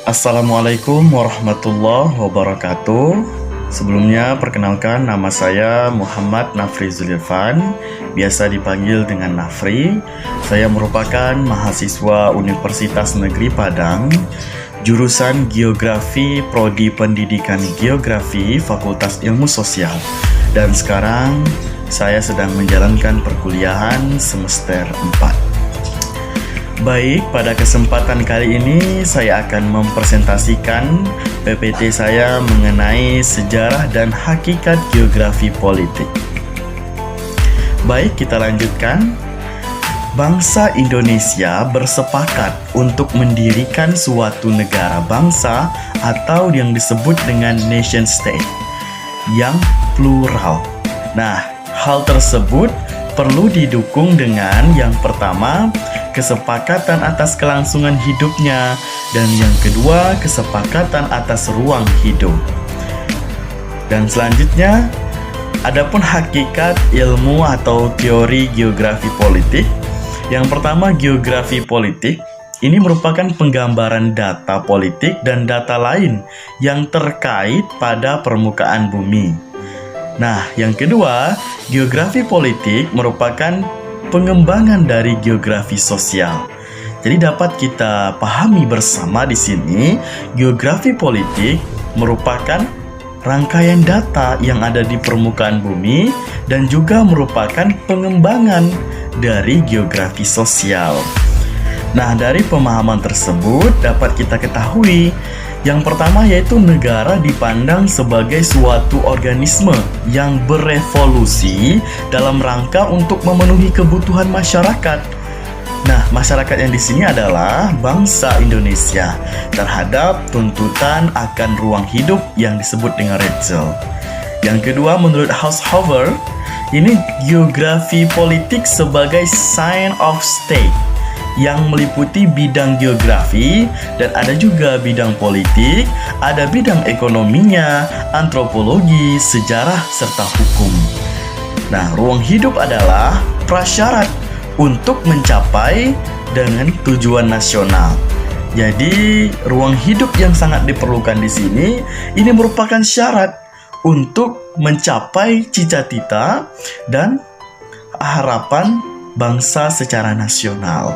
Assalamualaikum warahmatullahi wabarakatuh. Sebelumnya perkenalkan, nama saya Muhammad Nafri Zulirfan, biasa dipanggil dengan Nafri. Saya merupakan mahasiswa Universitas Negeri Padang, jurusan Geografi, Prodi Pendidikan Geografi, Fakultas Ilmu Sosial. Dan sekarang saya sedang menjalankan perkuliahan semester 4. Baik, pada kesempatan kali ini saya akan mempresentasikan PPT saya mengenai sejarah dan hakikat geografi politik. Baik, kita lanjutkan. Bangsa Indonesia bersepakat untuk mendirikan suatu negara bangsa atau yang disebut dengan nation state yang plural. Nah, hal tersebut perlu didukung dengan yang pertama, kesepakatan atas kelangsungan hidupnya, dan yang kedua, kesepakatan atas ruang hidup. Dan selanjutnya, adapun hakikat ilmu atau teori geografi politik. Yang pertama, geografi politik ini merupakan penggambaran data politik dan data lain yang terkait pada permukaan bumi. Nah, yang kedua, geografi politik merupakan pengembangan dari geografi sosial. Jadi dapat kita pahami bersama di sini, geografi politik merupakan rangkaian data yang ada di permukaan bumi dan juga merupakan pengembangan dari geografi sosial. Nah, dari pemahaman tersebut dapat kita ketahui yang pertama yaitu negara dipandang sebagai suatu organisme yang berevolusi dalam rangka untuk memenuhi kebutuhan masyarakat. Nah, masyarakat yang di sini adalah bangsa Indonesia terhadap tuntutan akan ruang hidup yang disebut dengan Hetzel. Yang kedua, menurut Haushofer, ini geografi politik sebagai sign of state yang meliputi bidang geografi dan ada juga bidang politik, ada bidang ekonominya, antropologi, sejarah, serta hukum. Nah, ruang hidup adalah prasyarat untuk mencapai dengan tujuan nasional. Jadi, ruang hidup yang sangat diperlukan di sini ini merupakan syarat untuk mencapai cita-cita dan harapan bangsa secara nasional.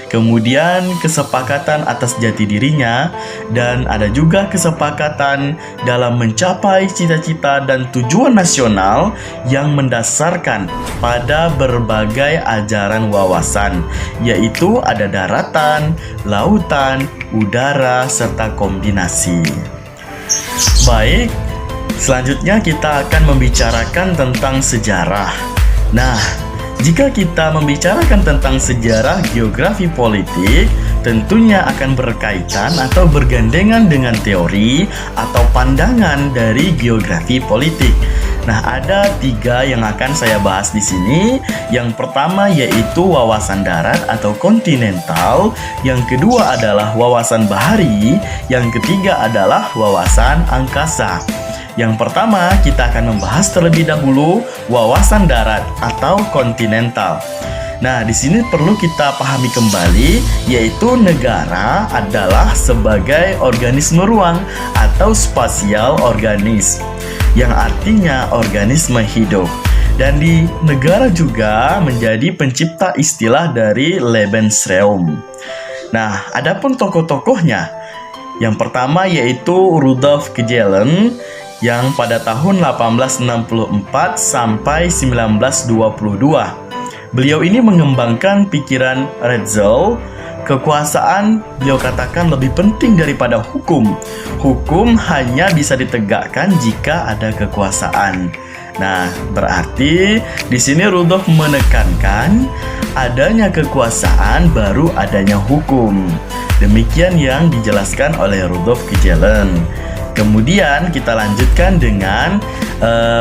Kemudian kesepakatan atas jati dirinya dan ada juga kesepakatan dalam mencapai cita-cita dan tujuan nasional yang mendasarkan pada berbagai ajaran wawasan, yaitu ada daratan, lautan, udara, serta kombinasi. Baik, selanjutnya kita akan membicarakan tentang sejarah. Nah, jika kita membicarakan tentang sejarah geografi politik, tentunya akan berkaitan atau bergandengan dengan teori atau pandangan dari geografi politik. Nah, ada 3 yang akan saya bahas di sini. Yang pertama yaitu wawasan darat atau kontinental, yang kedua adalah wawasan bahari, yang ketiga adalah wawasan angkasa. Yang pertama, kita akan membahas terlebih dahulu wawasan darat atau kontinental. Nah, di sini perlu kita pahami kembali, yaitu negara adalah sebagai organisme ruang atau spasial organisme, yang artinya organisme hidup. Dan di negara juga menjadi pencipta istilah dari Lebensraum. Nah, adapun tokoh-tokohnya, yang pertama yaitu Rudolf Kjellén, yang pada tahun 1864 sampai 1922. Beliau ini mengembangkan pikiran Hetzel. Kekuasaan beliau katakan lebih penting daripada hukum. Hukum hanya bisa ditegakkan jika ada kekuasaan. Nah, berarti di sini Rudolf menekankan adanya kekuasaan baru adanya hukum. Demikian yang dijelaskan oleh Rudolf Kjellén. Kemudian kita lanjutkan dengan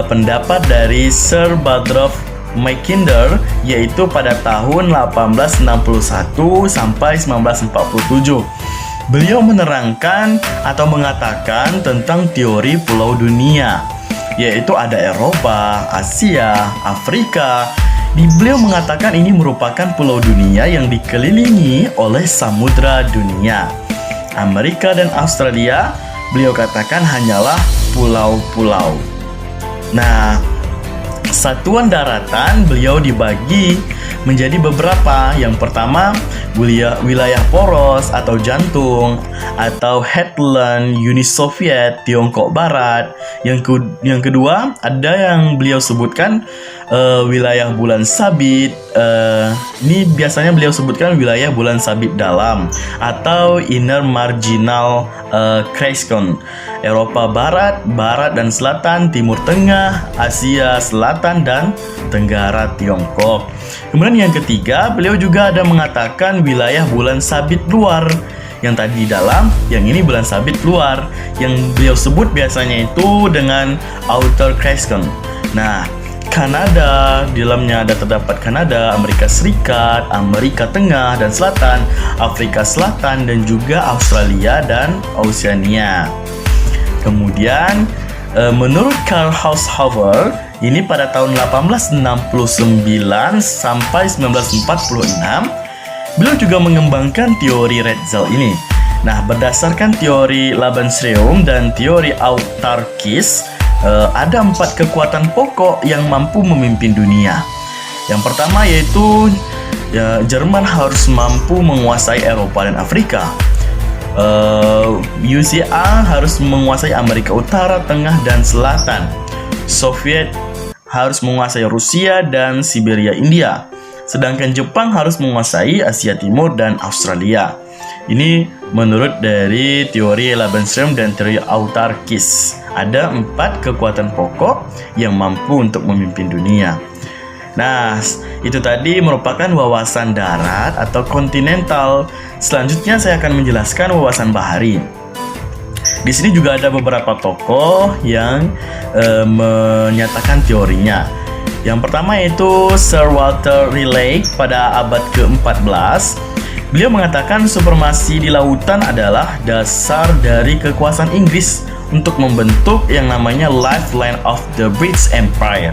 pendapat dari Sir Bartholomew Mackinder, yaitu pada tahun 1861 sampai 1947. Beliau menerangkan atau mengatakan tentang teori pulau dunia, yaitu ada Eropa, Asia, Afrika. Beliau mengatakan ini merupakan pulau dunia yang dikelilingi oleh samudra dunia. Amerika dan Australia beliau katakan hanyalah pulau-pulau. Nah, satuan daratan beliau dibagi menjadi beberapa. Yang pertama, wilayah poros atau jantung atau heartland Uni Soviet Tiongkok Barat. Yang kedua, ada yang beliau sebutkan wilayah bulan sabit. Ini biasanya beliau sebutkan wilayah bulan sabit dalam atau inner marginal Kreiskan. Eropa Barat, Barat dan Selatan, Timur Tengah, Asia Selatan dan Tenggara Tiongkok. Kemudian yang ketiga, beliau juga ada mengatakan wilayah bulan sabit luar. Yang tadi dalam, yang ini bulan sabit luar. Yang beliau sebut biasanya itu dengan Outer Kreiskan. Nah, Kanada, di dalamnya ada terdapat Kanada, Amerika Serikat, Amerika Tengah dan Selatan, Afrika Selatan, dan juga Australia dan Oceania. Kemudian, menurut Karl Haushofer, ini pada tahun 1869 sampai 1946, beliau juga mengembangkan teori Rätzel ini. Nah, berdasarkan teori Lebensraum dan teori autarkis, ada 4 kekuatan pokok yang mampu memimpin dunia. Yang pertama yaitu Jerman harus mampu menguasai Eropa dan Afrika. USA harus menguasai Amerika Utara, Tengah, dan Selatan. Soviet harus menguasai Rusia dan Siberia, India. Sedangkan Jepang harus menguasai Asia Timur dan Australia. Ini menurut dari teori Lebensraum dan teori autarkis. Ada 4 kekuatan pokok yang mampu untuk memimpin dunia. Nah, itu tadi merupakan wawasan darat atau kontinental. Selanjutnya saya akan menjelaskan wawasan bahari. Di sini juga ada beberapa tokoh yang menyatakan teorinya. Yang pertama yaitu Sir Walter Raleigh pada abad ke-14. Beliau mengatakan supremasi di lautan adalah dasar dari kekuasaan Inggris untuk membentuk yang namanya Lifeline of the British Empire.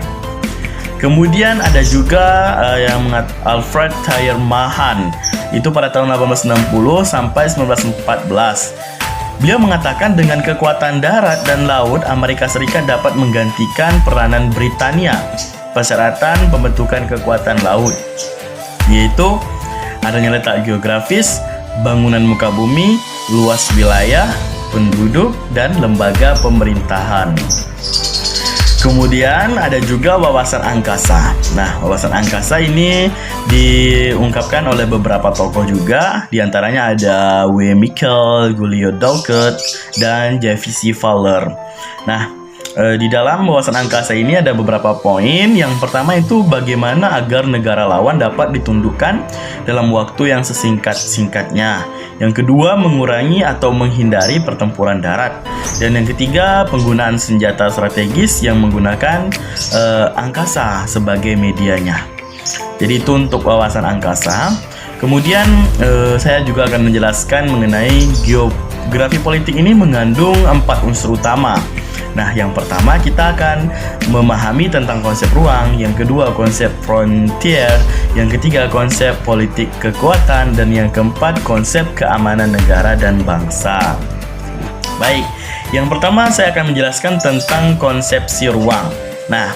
Kemudian ada juga yang Alfred Thayer Mahan, itu pada tahun 1860 sampai 1914. Beliau mengatakan dengan kekuatan darat dan laut, Amerika Serikat dapat menggantikan peranan Britania. Persyaratan pembentukan kekuatan laut yaitu adanya letak geografis, bangunan muka bumi, luas wilayah, penduduk, dan lembaga pemerintahan. Kemudian ada juga wawasan angkasa. Nah, wawasan angkasa ini diungkapkan oleh beberapa tokoh juga. Di antaranya ada W. Michael, Giulio Doucet, dan J.V.C. Fowler. Nah, di dalam wawasan angkasa ini ada beberapa poin. Yang pertama itu bagaimana agar negara lawan dapat ditundukkan dalam waktu yang sesingkat-singkatnya. Yang kedua, mengurangi atau menghindari pertempuran darat. Dan yang ketiga, penggunaan senjata strategis yang menggunakan angkasa sebagai medianya. Jadi itu untuk wawasan angkasa. Kemudian saya juga akan menjelaskan mengenai geografi politik ini mengandung 4 unsur utama. Nah, yang pertama kita akan memahami tentang konsep ruang, yang kedua konsep frontier, yang ketiga konsep politik kekuatan, dan yang keempat konsep keamanan negara dan bangsa. Baik, yang pertama saya akan menjelaskan tentang konsepsi ruang. Nah,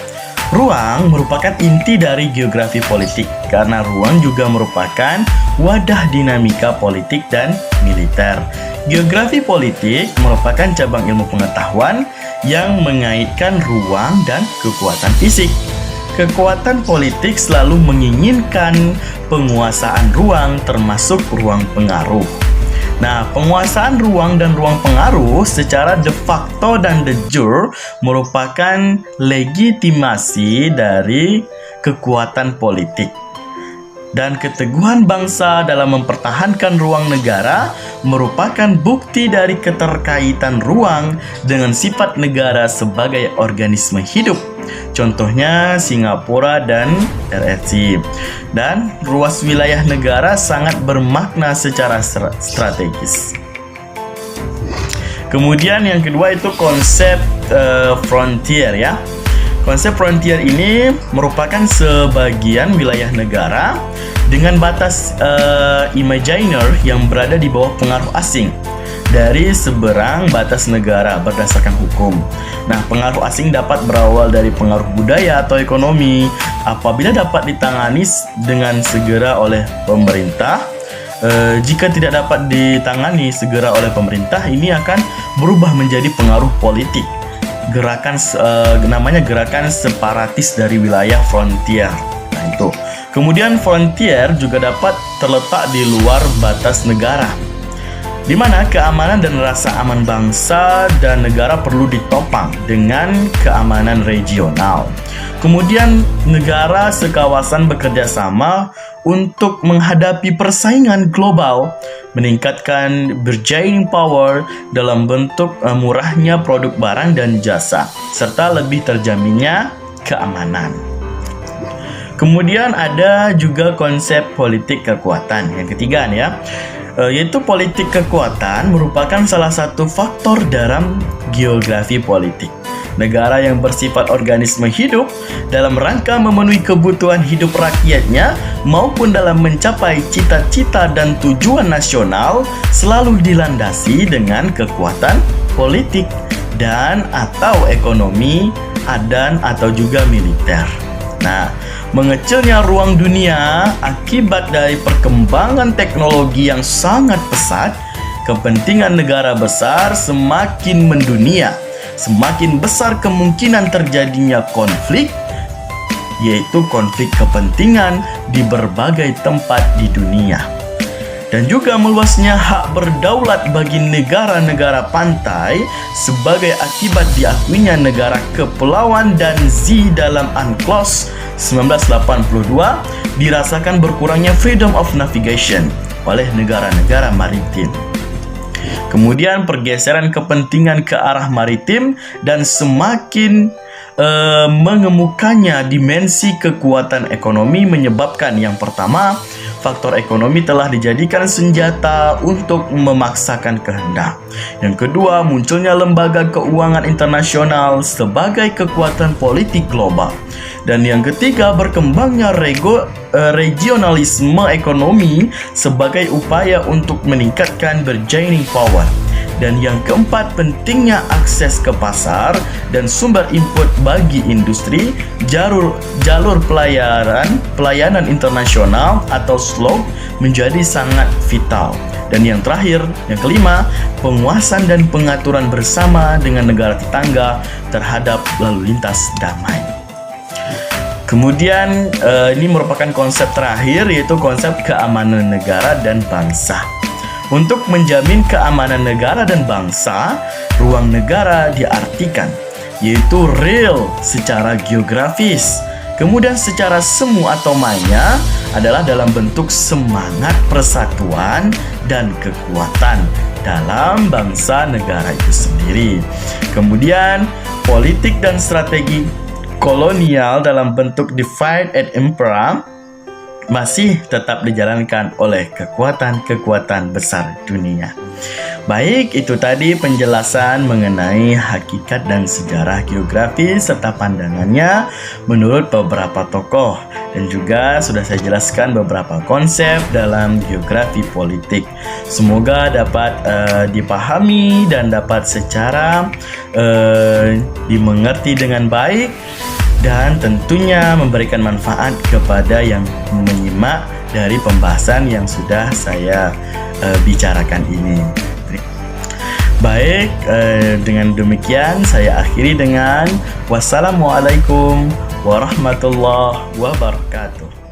ruang merupakan inti dari geografi politik karena ruang juga merupakan wadah dinamika politik dan militer. Geografi politik merupakan cabang ilmu pengetahuan yang mengaitkan ruang dan kekuatan fisik. Kekuatan politik selalu menginginkan penguasaan ruang termasuk ruang pengaruh. Nah, penguasaan ruang dan ruang pengaruh secara de facto dan de jure merupakan legitimasi dari kekuatan politik. Dan keteguhan bangsa dalam mempertahankan ruang negara merupakan bukti dari keterkaitan ruang dengan sifat negara sebagai organisme hidup. Contohnya Singapura dan RRC. Dan ruas wilayah negara sangat bermakna secara strategis. Kemudian yang kedua itu konsep frontier ya. Konsep frontier ini merupakan sebagian wilayah negara dengan batas imaginer yang berada di bawah pengaruh asing dari seberang batas negara berdasarkan hukum. Nah, pengaruh asing dapat berawal dari pengaruh budaya atau ekonomi. Apabila dapat ditangani dengan segera oleh pemerintah, jika tidak dapat ditangani segera oleh pemerintah, ini akan berubah menjadi pengaruh politik. Namanya gerakan separatis dari wilayah frontier. Nah, itu. Kemudian frontier juga dapat terletak di luar batas negara, di mana keamanan dan rasa aman bangsa dan negara perlu ditopang dengan keamanan regional. Kemudian negara sekawasan bekerja sama untuk menghadapi persaingan global, meningkatkan bargaining power dalam bentuk murahnya produk barang dan jasa, serta lebih terjaminnya keamanan. Kemudian ada juga konsep politik kekuatan. Yang ketiga nih ya, yaitu politik kekuatan merupakan salah satu faktor dalam geografi politik. Negara yang bersifat organisme hidup dalam rangka memenuhi kebutuhan hidup rakyatnya maupun dalam mencapai cita-cita dan tujuan nasional selalu dilandasi dengan kekuatan politik dan atau ekonomi dan atau juga militer. Nah, mengecilnya ruang dunia akibat dari perkembangan teknologi yang sangat pesat, kepentingan negara besar semakin mendunia. Semakin besar kemungkinan terjadinya konflik, yaitu konflik kepentingan di berbagai tempat di dunia. Dan juga meluasnya hak berdaulat bagi negara-negara pantai sebagai akibat diakuinya negara kepulauan dan Z dalam UNCLOS 1982, dirasakan berkurangnya freedom of navigation oleh negara-negara maritim. Kemudian pergeseran kepentingan ke arah maritim dan semakin mengemukannya dimensi kekuatan ekonomi menyebabkan yang pertama, faktor ekonomi telah dijadikan senjata untuk memaksakan kehendak. Yang kedua, munculnya lembaga keuangan internasional sebagai kekuatan politik global. Dan yang ketiga, berkembangnya regionalisme ekonomi sebagai upaya untuk meningkatkan bargaining power. Dan yang keempat, pentingnya akses ke pasar dan sumber input bagi industri, jalur pelayanan internasional atau SLOC menjadi sangat vital. Dan yang terakhir, yang kelima, penguasaan dan pengaturan bersama dengan negara tetangga terhadap lalu lintas damai. Kemudian ini merupakan konsep terakhir, yaitu konsep keamanan negara dan bangsa. Untuk menjamin keamanan negara dan bangsa, ruang negara diartikan, yaitu real secara geografis. Kemudian secara semu atau maya adalah dalam bentuk semangat persatuan dan kekuatan dalam bangsa negara itu sendiri. Kemudian politik dan strategi kolonial dalam bentuk divide and impera masih tetap dijalankan oleh kekuatan-kekuatan besar dunia. Baik, itu tadi penjelasan mengenai hakikat dan sejarah geografi serta pandangannya menurut beberapa tokoh, dan juga sudah saya jelaskan beberapa konsep dalam geografi politik. Semoga dapat dipahami dan dapat secara dimengerti dengan baik, dan tentunya memberikan manfaat kepada yang menyimak dari pembahasan yang sudah saya bicarakan ini. Baik, dengan demikian saya akhiri dengan wassalamualaikum warahmatullahi wabarakatuh.